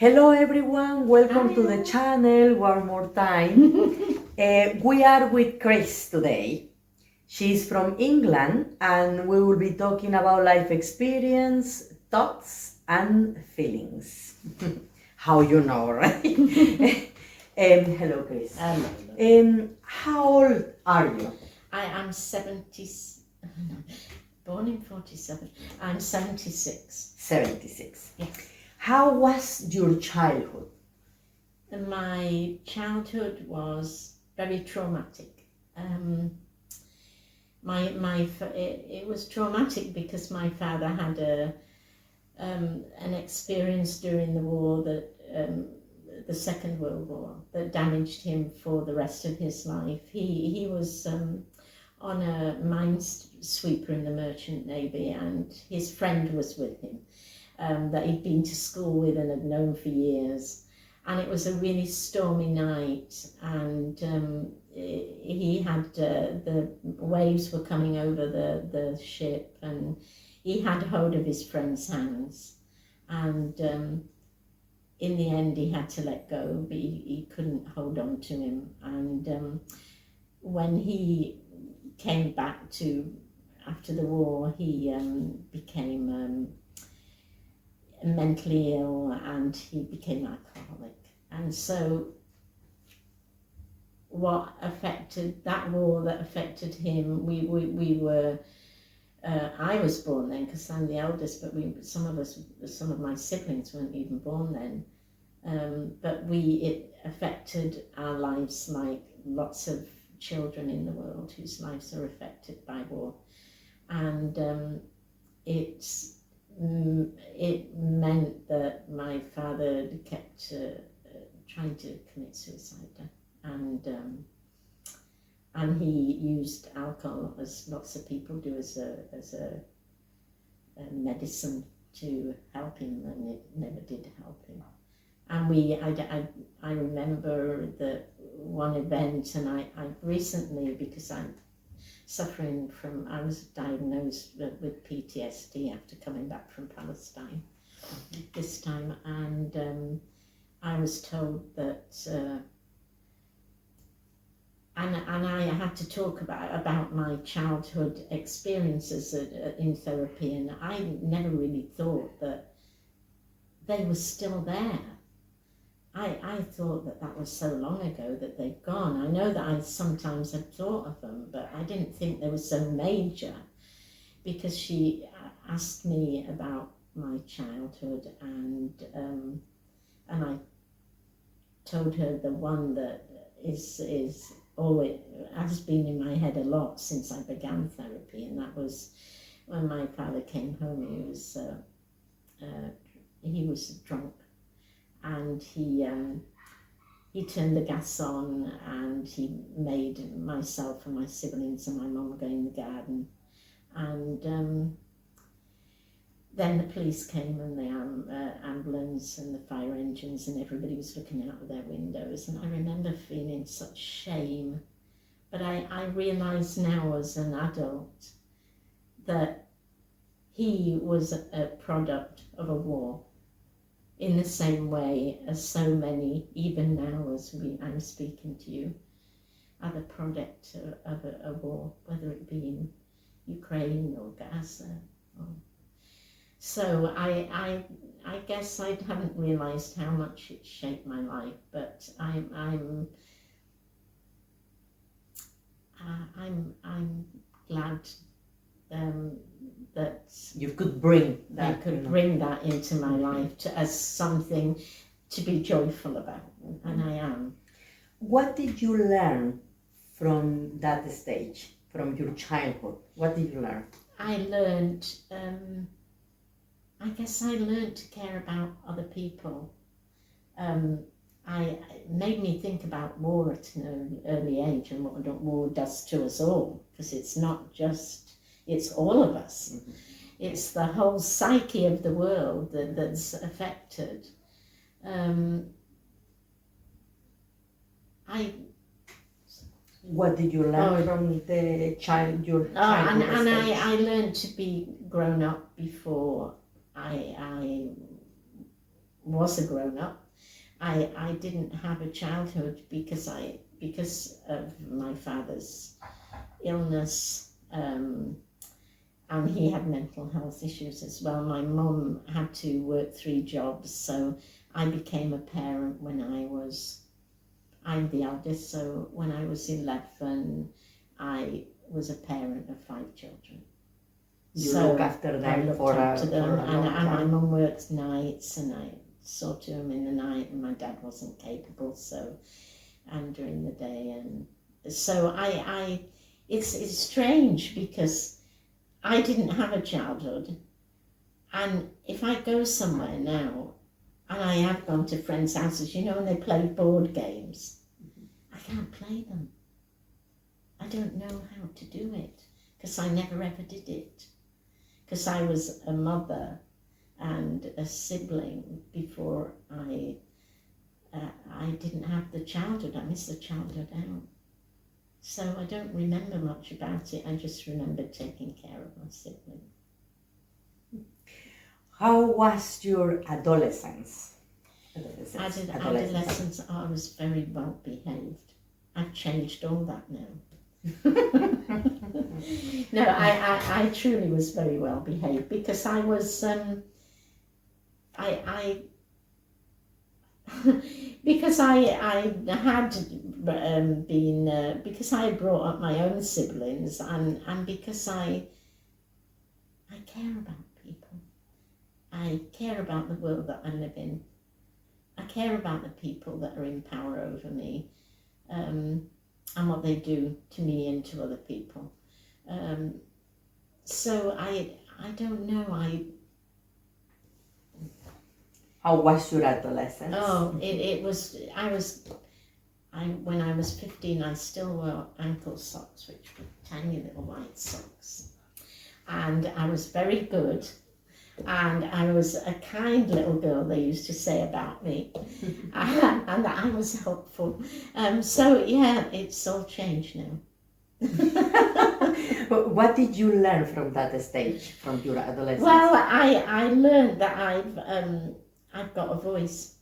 Hello everyone, welcome to the Hi. channel one more time. We are with Chris today. She's from England and we will be talking about life experience, thoughts and feelings. How you know, right? Hello Chris. Hello. How old are you? I am 70, born in 47. I'm 76. 76. Yes. How was your childhood? My childhood was very traumatic. It was traumatic because my father had an experience during the war that the Second World War that damaged him for the rest of his life. He was on a minesweeper in the Merchant Navy, and his friend was with him that he'd been to school with and had known for years. And it was a really stormy night, and he had the waves were coming over the ship, and he had hold of his friend's hands, and in the end he had to let go, but he couldn't hold on to him. And when he came back to after the war, he became mentally ill, and he became alcoholic. And so what affected that war that affected him, we were I was born then because I'm the eldest, but some of my siblings weren't even born then. But it affected our lives like lots of children in the world whose lives are affected by war. And it meant that my father kept trying to commit suicide, and he used alcohol, as lots of people do, as a medicine to help him, and it never did help him. And I remember the one event, and I recently, because I was diagnosed with PTSD after coming back from Palestine this time, and I was told that, and I had to talk about my childhood experiences in therapy, and I never really thought that they were still there. I thought that was so long ago that they'd gone. I know that I sometimes had thought of them, but I didn't think they were so major, because she asked me about my childhood, and I told her the one that is always has been in my head a lot since I began therapy, and that was when my father came home. He was drunk, and he turned the gas on, and he made myself and my siblings and my mum go in the garden, and then the police came, and the ambulance and the fire engines, and everybody was looking out of their windows, and I remember feeling such shame. But I realise now as an adult that he was a product of a war, in the same way as so many, even now as I'm speaking to you, are the product of a war, whether it be in Ukraine or Gaza. So I guess I haven't realised how much it shaped my life, but I'm glad that You could bring that. I could bring that into my life as something to be joyful about, and I am. What did you learn from that stage, from your childhood? What did you learn? I learned, I guess I learned to care about other people. It made me think about war at an early age, and what war does to us all, because it's not just, it's all of us. Mm-hmm. It's the whole psyche of the world that's affected. What did you learn from your childhood? I learned to be grown up before I was a grown-up. I didn't have a childhood because of my father's illness, and he had mental health issues as well. My mum had to work 3 jobs, so I became a parent when I'm the eldest, so when I was 11, I was a parent of 5 children. You look after them for a long and my time. mum worked nights, and I saw to him in the night, and my dad wasn't capable, so and during the day, and so it's strange because I didn't have a childhood, and if I go somewhere now, and I have gone to friends' houses, you know, and they play board games, I can't play them. I don't know how to do it because I never ever did it. Because I was a mother and a sibling before I didn't have the childhood. I missed the childhood out. So I don't remember much about it. I just remember taking care of my sibling. How was your adolescence? Adolescence, I was very well behaved. I've changed all that now. No, I truly was very well behaved because I was because I had been because I had brought up my own siblings, and because I care about people. I care about the world that I live in. I care about the people that are in power over me, and what they do to me and to other people. So I don't know. How was your adolescence? Oh, it was. When I was 15, I still wore ankle socks, which were tiny little white socks, and I was very good. And I was a kind little girl, they used to say about me, and that I was helpful. So yeah, it's all changed now. But what did you learn from that stage, from your adolescence? Well, I learned that I've got a voice.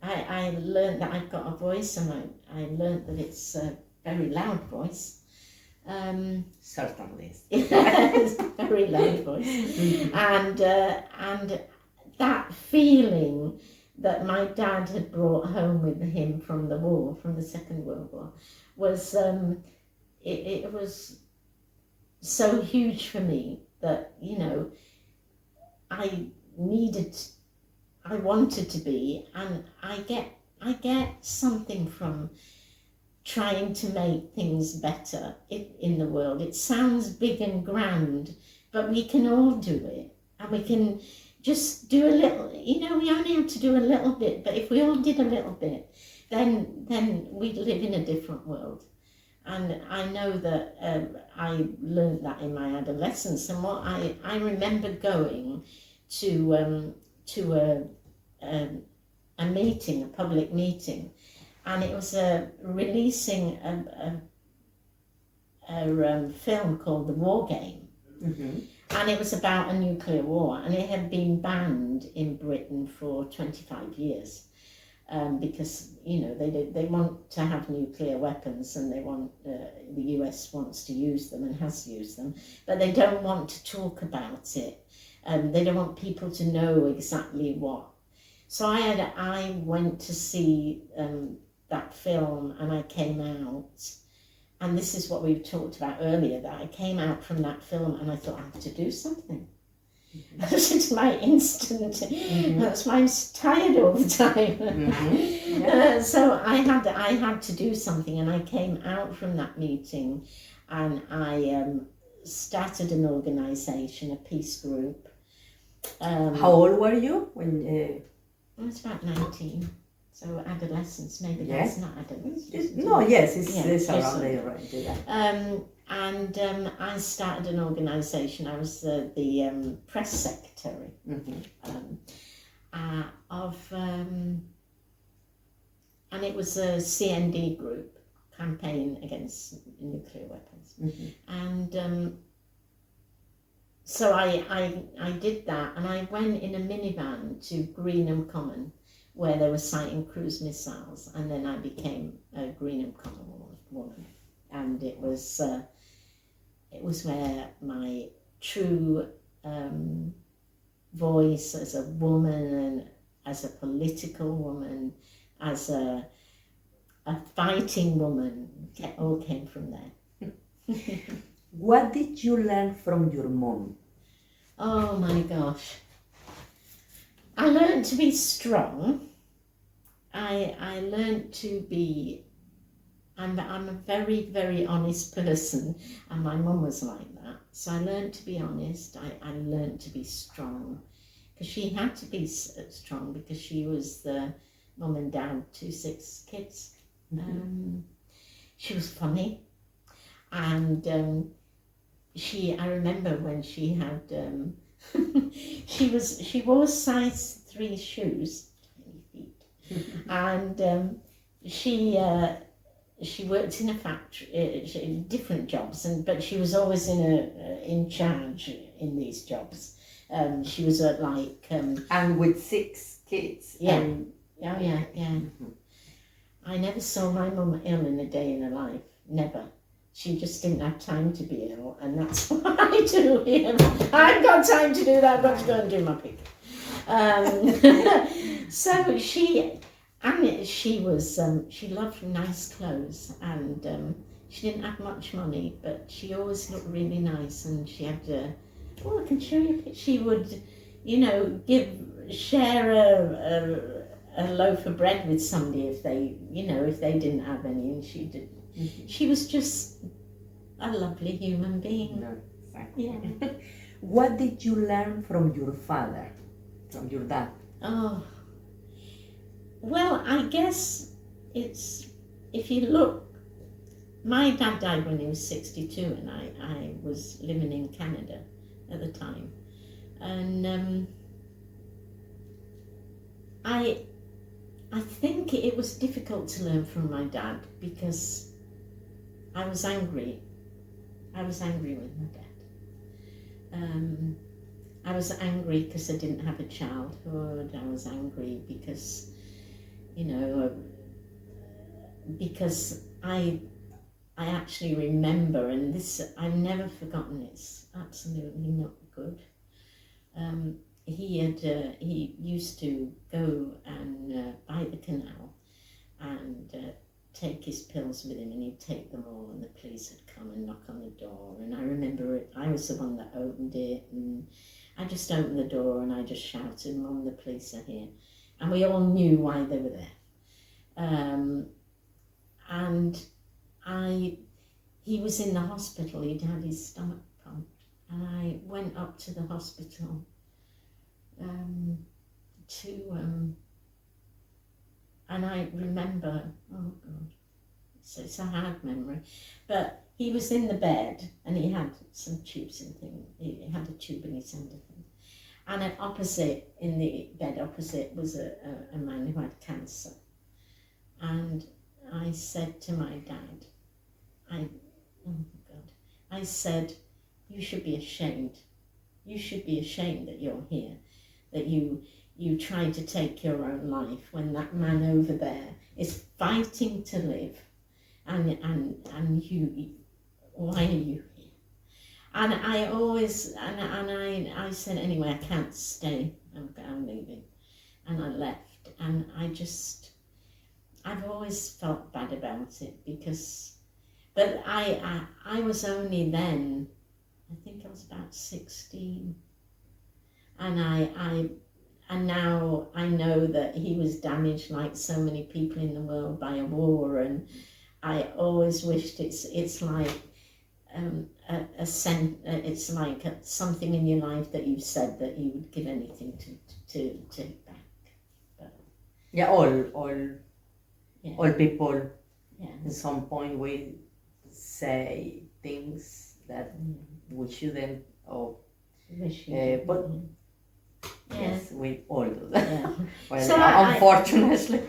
I learned that I've got a voice, and I learned that it's a very loud voice. Certainly. It's a very loud voice. And that feeling that my dad had brought home with him from the war, from the Second World War, was it was so huge for me that, you know, I wanted to be, and I get something from trying to make things better in the world. It sounds big and grand, but we can all do it, and we can just do a little. You know, we only have to do a little bit, but if we all did a little bit, then we'd live in a different world. And I know that I learned that in my adolescence, and what I remember going to a meeting, a public meeting, and it was releasing a film called The War Game. Mm-hmm. And it was about a nuclear war, and it had been banned in Britain for 25 years because, you know, they want to have nuclear weapons, and they want the US wants to use them and has used them, but they don't want to talk about it. They don't want people to know exactly what. So I went to see that film, and I came out, and this is what we've talked about earlier, that I came out from that film and I thought, I have to do something. Mm-hmm. That's my instant, that's why I'm tired all the time. Mm-hmm. Yeah. So I had to do something, and I came out from that meeting, and I started an organisation, a peace group. How old were you when? I was about 19. So adolescence, maybe that's not adolescence. No, yes, it's around there, right? Yeah. And I started an organisation. I was the press secretary and it was a CND group, Campaign Against Nuclear Weapons. Mm-hmm. And So I did that, and I went in a minivan to Greenham Common, where they were sighting cruise missiles, and then I became a Greenham Common woman, and it was where my true voice as a woman and as a political woman, as a fighting woman, all came from there. What did you learn from your mom? Oh my gosh. I learned to be strong. I learned to be, I'm a very, very honest person, and my mum was like that. So I learned to be honest. I learned to be strong, because she had to be strong, because she was the mum and dad to 6 kids. She was funny, and I remember when she had she wore size 3 shoes, tiny feet, and she worked in a factory, different jobs, but she was always in charge in these jobs. She was at and with 6 kids. Yeah. Yeah. I never saw my mum ill in a day in her life. Never. She just didn't have time to be ill, and that's what I do here. I've got time to do that. I've got to go and do my pick. So she loved nice clothes, and she didn't have much money, but she always looked really nice, and she had I can show you a picture. She would, share a loaf of bread with somebody if they didn't have any, and she did. She was just a lovely human being. No, exactly. Yeah. What did you learn from your father, from your dad? Oh, well, I guess it's, if you look, my dad died when he was 62, and I was living in Canada at the time, and I think it was difficult to learn from my dad, because I was angry. I was angry with my dad. I was angry because I didn't have a childhood. I was angry because, because I actually remember, and this, I've never forgotten, it's absolutely not good. He used to go and by the canal and take his pills with him, and he'd take them all, and the police would come and knock on the door, and I remember I was the one that opened it, and I just opened the door and I just shouted, "Mum, the police are here," and we all knew why they were there. And he was in the hospital. He'd had his stomach pumped, and I went up to the hospital and I remember, oh God, it's a hard memory, but he was in the bed and he had some tubes and things. He had a tube in his hand, and in the bed opposite was a man who had cancer. And I said to my dad, I said, "You should be ashamed. You should be ashamed that you're here, that you tried to take your own life when that man over there is fighting to live, and you, why are you here?" And I always, I said, "Anyway, I can't stay, I'm leaving," and I left. And I've always felt bad about it, but I was only then, I think I was about 16, and now I know that he was damaged like so many people in the world by a war, and I always wished it's like it's like something in your life that you've said that you would give anything to take back. But yeah, all people, yeah. at some point we say things that we shouldn't, or Wish you did. but Yes, we all do that. Yeah. Well, So unfortunately.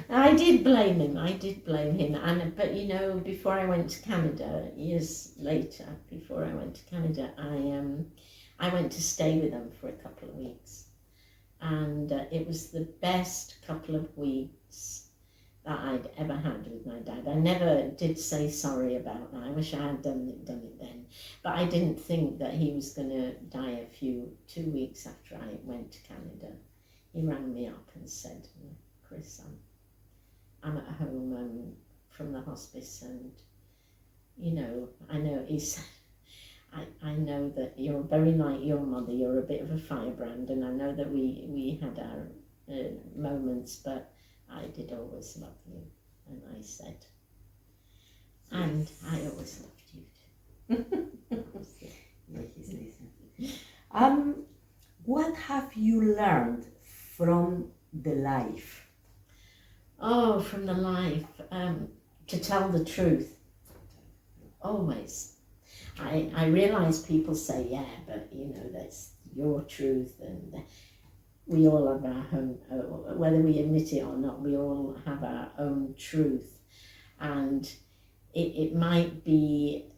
I did blame him. And but you know, before I went to Canada, years later, before I went to Canada, I went to stay with them for a couple of weeks, and it was the best couple of weeks that I'd ever had with my dad. I never did say sorry about that. I wish I had done it then, but I didn't think that he was going to die 2 weeks after I went to Canada. He rang me up and said, Chris, I'm at home from the hospice, and you know, I know he said, I know that you're very like your mother, you're a bit of a firebrand, and I know that we had our moments, but I did always love you. And I said, and I always loved you too. Yeah, he's listening. What have you learned from the life? Oh, from the life, to tell the truth, always. I realise people say, yeah, but you know, that's your truth, and we all have our own, whether we admit it or not, we all have our own truth, and it might be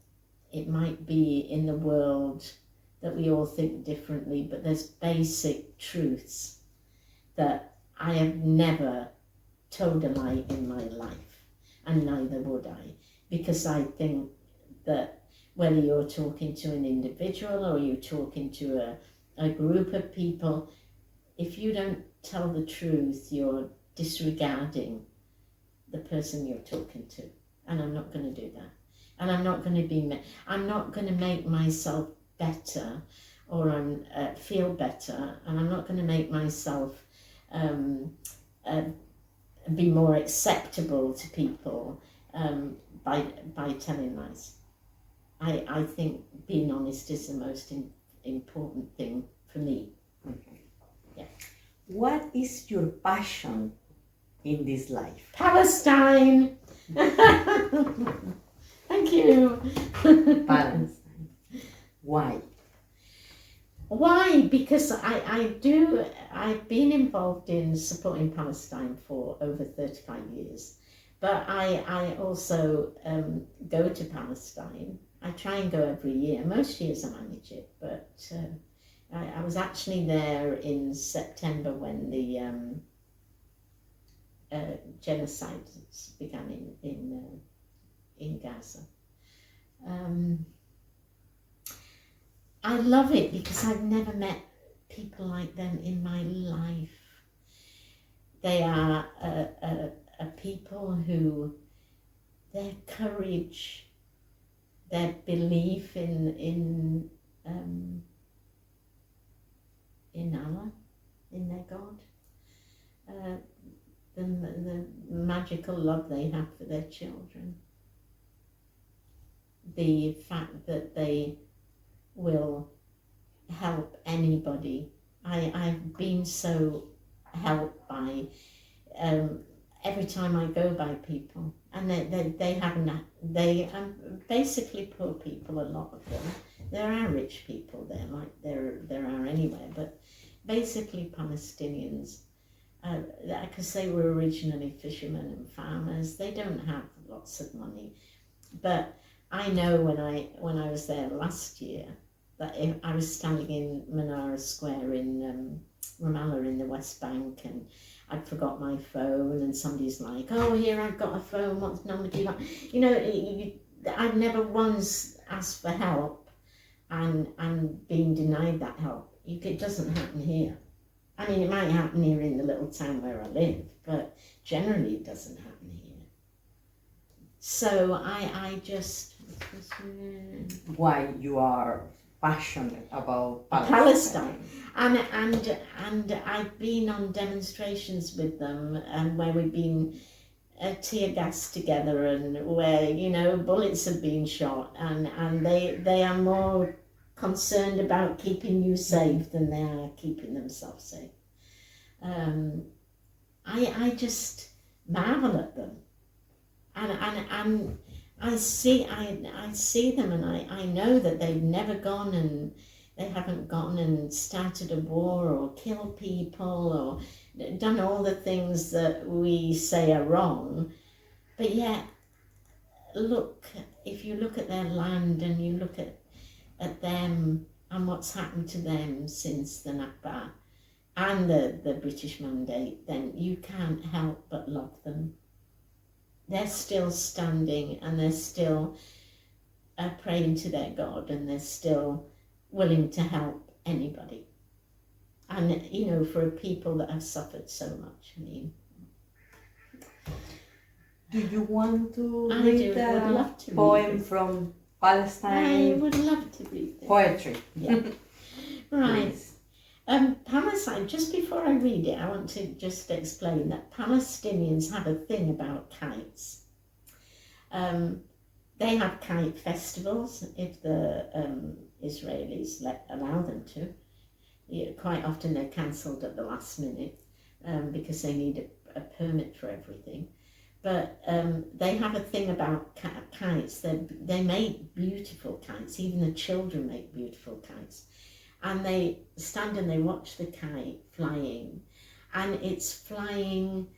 in the world that we all think differently, but there's basic truths that I have never told a lie in my life, and neither would I, because I think that whether you're talking to an individual or you're talking to a group of people, if you don't tell the truth, you're disregarding the person you're talking to. And I'm not going to do that. And I'm not going to make myself better, or feel better, and I'm not going to make myself be more acceptable to people by telling lies. I think being honest is the most important thing for me. Okay. Yeah. What is your passion in this life? Palestine! Thank you. Palestine. Why? Why? Because I've been involved in supporting Palestine for over 35 years. But I also go to Palestine. I try and go every year. Most years I manage it, but I was actually there in September when the genocide began in Gaza. I love it because I've never met people like them in my life. They are a people who, their courage, their belief in Allah, in their God, the magical love they have for their children, the fact that they will help anybody. I've been so helped by every time I go by people, and they basically poor people, a lot of them. There are rich people there, like there are anywhere, but basically Palestinians, because they were originally fishermen and farmers, they don't have lots of money. But I know when I was there last year, that I was standing in Menara Square in Ramallah in the West Bank, and I'd forgot my phone, and somebody's like, oh, here, I've got a phone, what number do you like? You know, I've never once asked for help and being denied that help. It doesn't happen here. I mean, it might happen here in the little town where I live, but generally it doesn't happen here. So I just... Why you are passionate about Palestine. And I've been on demonstrations with them, and where we've been tear gassed together, and where, you know, bullets have been shot, and they are more concerned about keeping you safe than they are keeping themselves safe. I just marvel at them, and I see them, and I know that they've never gone and they haven't gone and started a war or killed people or done all the things that we say are wrong. But yet, look, if you look at their land and you look at them and what's happened to them since the Nakba and the British Mandate, then you can't help but love them. They're still standing and they're still praying to their God, and they're still willing to help anybody. And, you know, for people that have suffered so much, I mean. Do you want to I read would love to poem read it. from Palestine? I would love to read it. Poetry. Yeah. Right. Please. Palestine, just before I read it, I want to just explain that Palestinians have a thing about kites. They have kite festivals if the Israelis allow them to. Yeah, quite often they're cancelled at the last minute because they need a permit for everything. But they have a thing about kites. They make beautiful kites. Even the children make beautiful kites. And they stand and they watch the kite flying. And it's flying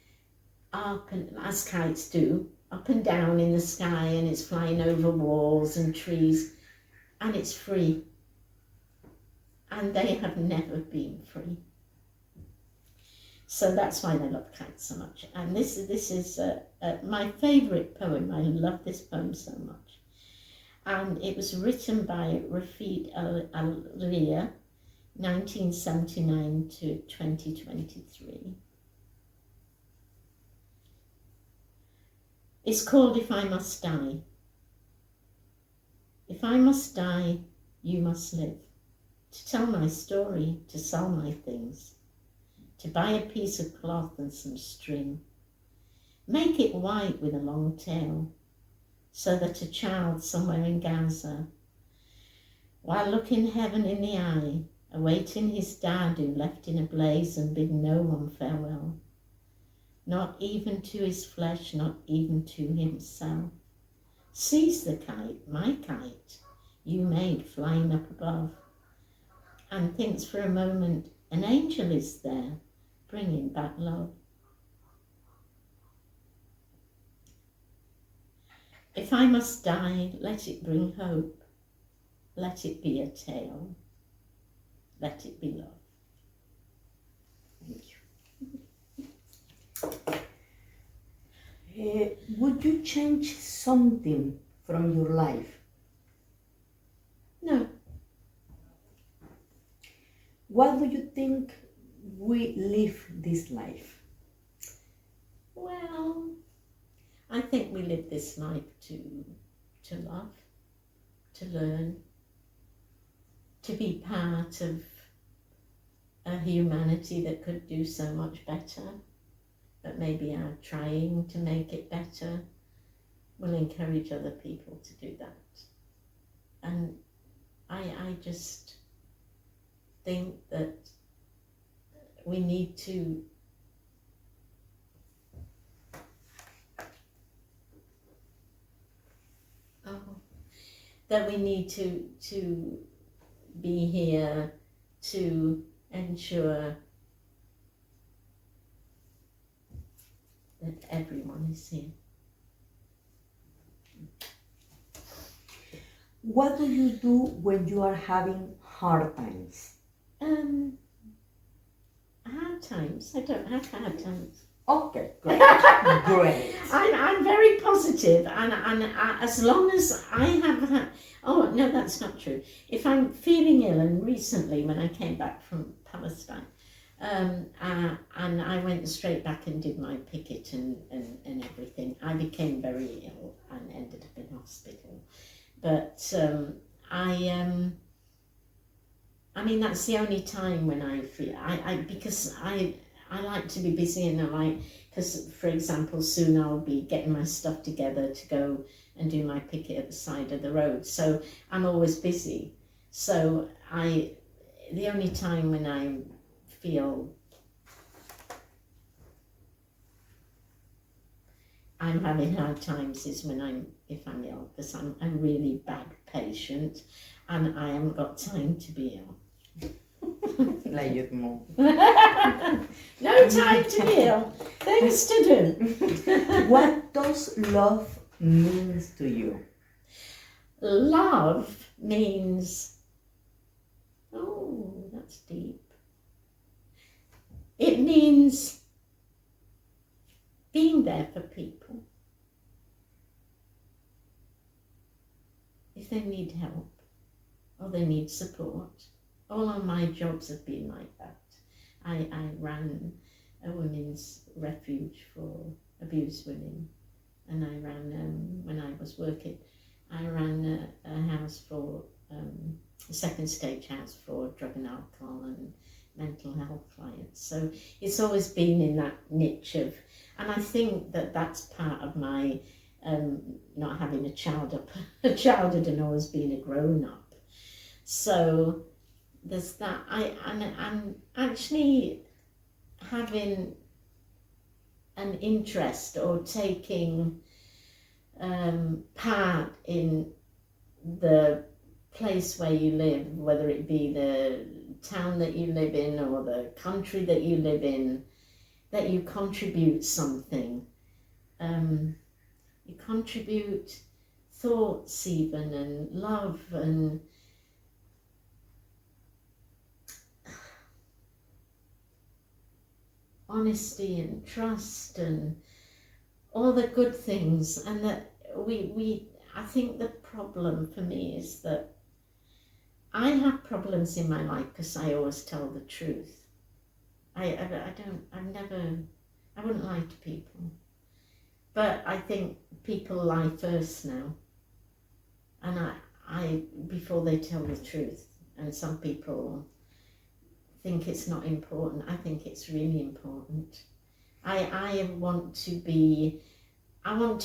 up, and as kites do, up and down in the sky, and it's flying over walls and trees. And it's free. And they have never been free. So that's why they love kites so much. And this is my favourite poem. I love this poem so much. And it was written by Rafid Al-Ria, 1979 to 2023. It's called If I Must Die. If I must die, you must live. To tell my story, to sell my things, to buy a piece of cloth and some string. Make it white with a long tail, so that a child somewhere in Gaza, while looking heaven in the eye, awaiting his dad who left in a blaze and bid no one farewell, not even to his flesh, not even to himself, sees the kite, my kite, you made flying up above, and thinks for a moment an angel is there, bringing back love. If I must die, let it bring hope. Let it be a tale. Let it be love. Thank you. Would you change something from your life? No. Why do you think we live this life? Well, I think we live this life to love, to learn, to be part of a humanity that could do so much better, but maybe are trying to make it better. We'll encourage other people to do that. And I just think that we need to to be here to ensure that everyone is here. What do you do when you are having hard times? Hard times? I don't have hard times. Okay, great. Great. I'm very positive, and as long as I have had, oh no, that's not true. If I'm feeling ill, and recently when I came back from Palestine, and I went straight back and did my picket and everything, I became very ill and ended up in hospital. But I mean, that's the only time when I feel, because I like to be busy, and because for example, soon I'll be getting my stuff together to go and do my picket at the side of the road. So I'm always busy. So the only time when I feel I'm having hard times is if I'm ill, because I'm a really bad patient and I haven't got time to be ill. Like your mom. No time to be ill. Things to do. What does love mean to you? Love means, oh, that's deep. It means being there for people if they need help or they need support. All of my jobs have been like that. I ran a women's refuge for abused women, and I ran, when I was working, I ran a house for, a second stage house for drug and alcohol and mental health clients. So it's always been in that niche of, and I think that that's part of my not having a childhood and always being a grown up. So there's that. I'm actually having an interest or taking part in the place where you live, whether it be the town that you live in or the country that you live in, that you contribute something. You contribute thoughts even, and love, and honesty and trust and all the good things. And that I think the problem for me is that I have problems in my life because I always tell the truth. I wouldn't lie to people. But I think people lie first now. And I before they tell the truth. And some people think it's not important. I think it's really important. I want to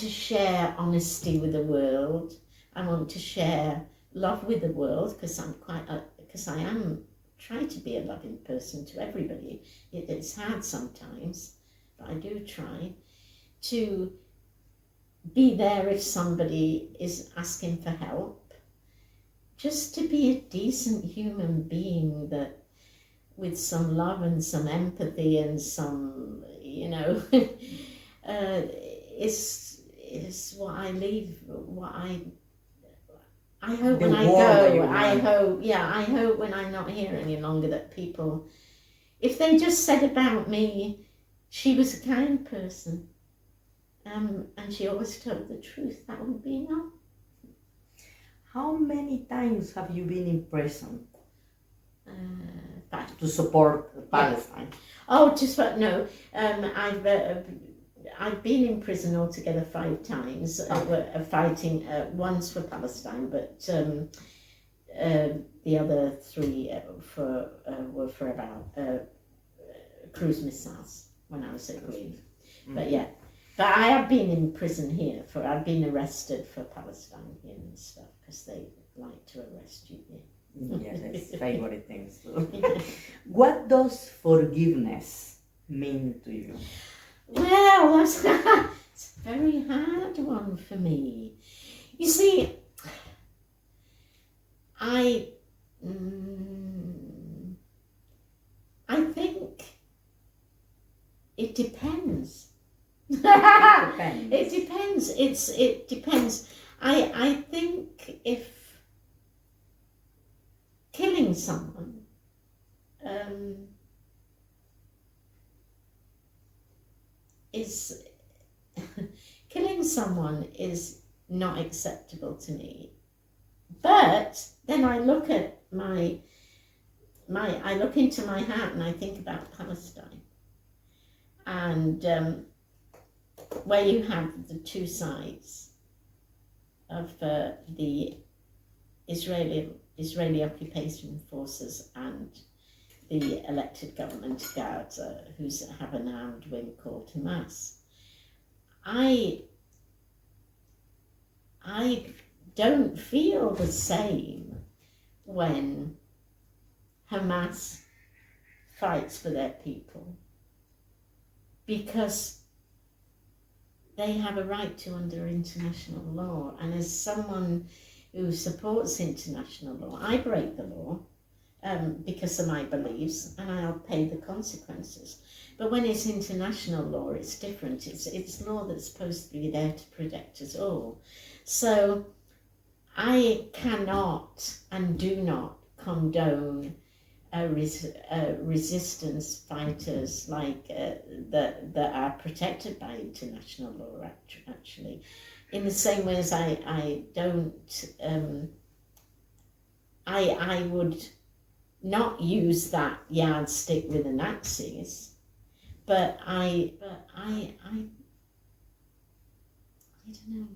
share honesty with the world. I want to share love with the world, because I am trying to be a loving person to everybody. It's hard sometimes, but I do try to be there if somebody is asking for help. Just to be a decent human being that, with some love and some empathy and some, is what I leave, what I hope when I go, I hope when I'm not here any longer that people, if they just said about me, she was a kind person, and she always told the truth, that would be enough. How many times have you been in prison? 5. To support Palestine? Oh, no. I've been in prison altogether 5 times, fighting, once for Palestine, but the other 3 were for about cruise missiles when I was at Green. But yeah, but I have been in prison here I've been arrested for Palestine here and stuff, because they like to arrest you here. Yes, that's favorite things. What does forgiveness mean to you? Well, that's it's a very hard one for me. You see, I think it depends. It depends. It depends. I think if killing someone is not acceptable to me. But then I look at I look into my heart and I think about Palestine, and where you have the 2 sides of the Israeli occupation forces and the elected government guards who have an armed wing called Hamas. I don't feel the same when Hamas fights for their people, because they have a right to under international law. And as someone who supports international law, I break the law because of my beliefs, and I'll pay the consequences. But when it's international law, it's different. It's law that's supposed to be there to protect us all. So I cannot and do not condone resistance fighters like that are protected by international law, actually. In the same way as I don't, I would not use that yardstick with the Nazis, but I don't know.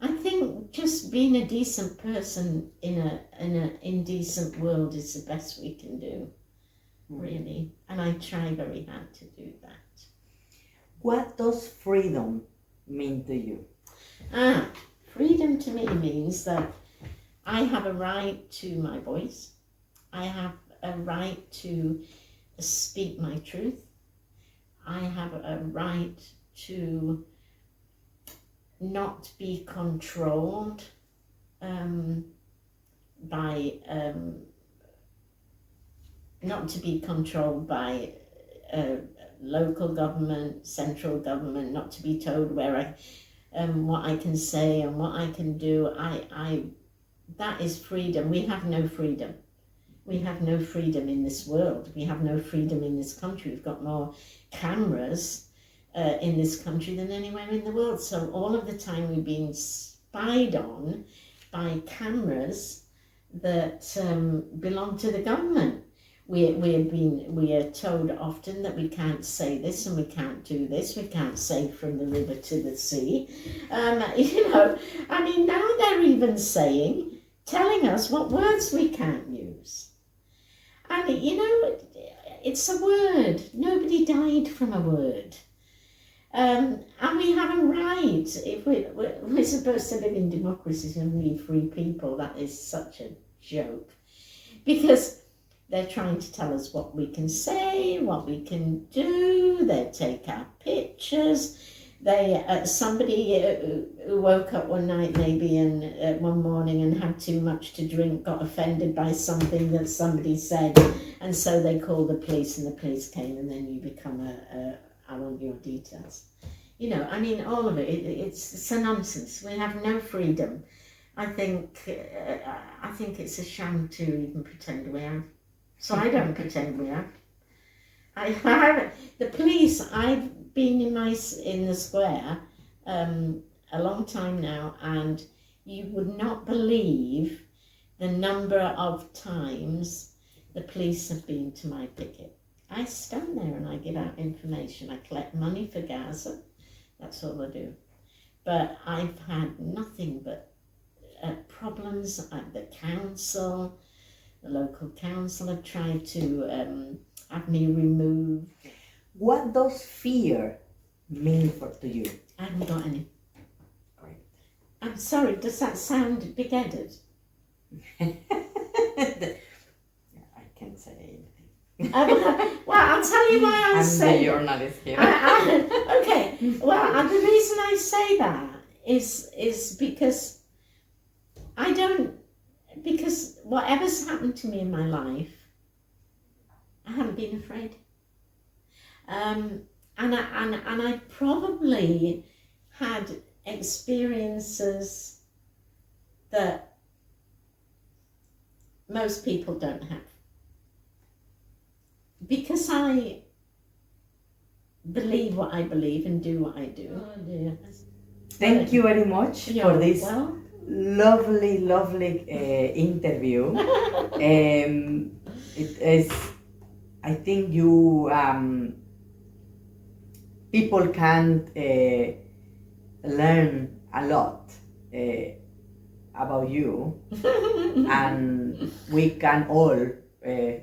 I think just being a decent person in an indecent world is the best we can do, really. And I try very hard to do that. What does freedom mean to you? Freedom to me means that I have a right to my voice. I have a right to speak my truth. I have a right to not be controlled by local government, central government, not to be told where what I can say and what I can do. That is freedom. We have no freedom. We have no freedom in this world. We have no freedom in this country. We've got more cameras in this country than anywhere in the world. So all of the time we've been spied on by cameras that belong to the government. We are told often that we can't say this and we can't do this. We can't say from the river to the sea. Now they're even telling us what words we can't use. And it's a word. Nobody died from a word. And we have a right. If we're supposed to live in democracies and be free people, that is such a joke. Because they're trying to tell us what we can say, what we can do. They take our pictures. Somebody who woke up one night maybe and one morning and had too much to drink got offended by something that somebody said, and so they called the police, and the police came, and then you become I want your details. All of it. It's a nonsense. We have no freedom. I think it's a sham to even pretend we have. So I don't pretend we have. I haven't. The police. I've been in the square a long time now, and you would not believe the number of times the police have been to my picket. I stand there and I give out information. I collect money for Gaza. That's all I do. But I've had nothing but problems at the council. The local council have tried to have me removed. What does fear mean to you? I haven't got any. Great. I'm sorry, does that sound big-headed? I can't say anything. Well, I'll tell you why I'm saying the journalist here. Okay, well, the reason I say that is because because whatever's happened to me in my life, I haven't been afraid. And I probably had experiences that most people don't have. Because I believe what I believe and do what I do. Oh dear. Thank you very much for this lovely interview. It is, I think you people can learn a lot about you, and we can all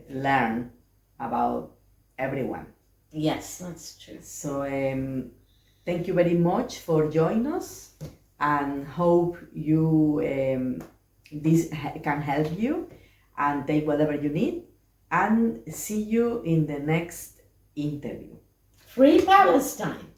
learn about everyone. Yes, that's true. So thank you very much for joining us, and hope you this can help you and take whatever you need, and see you in the next interview. Free Palestine!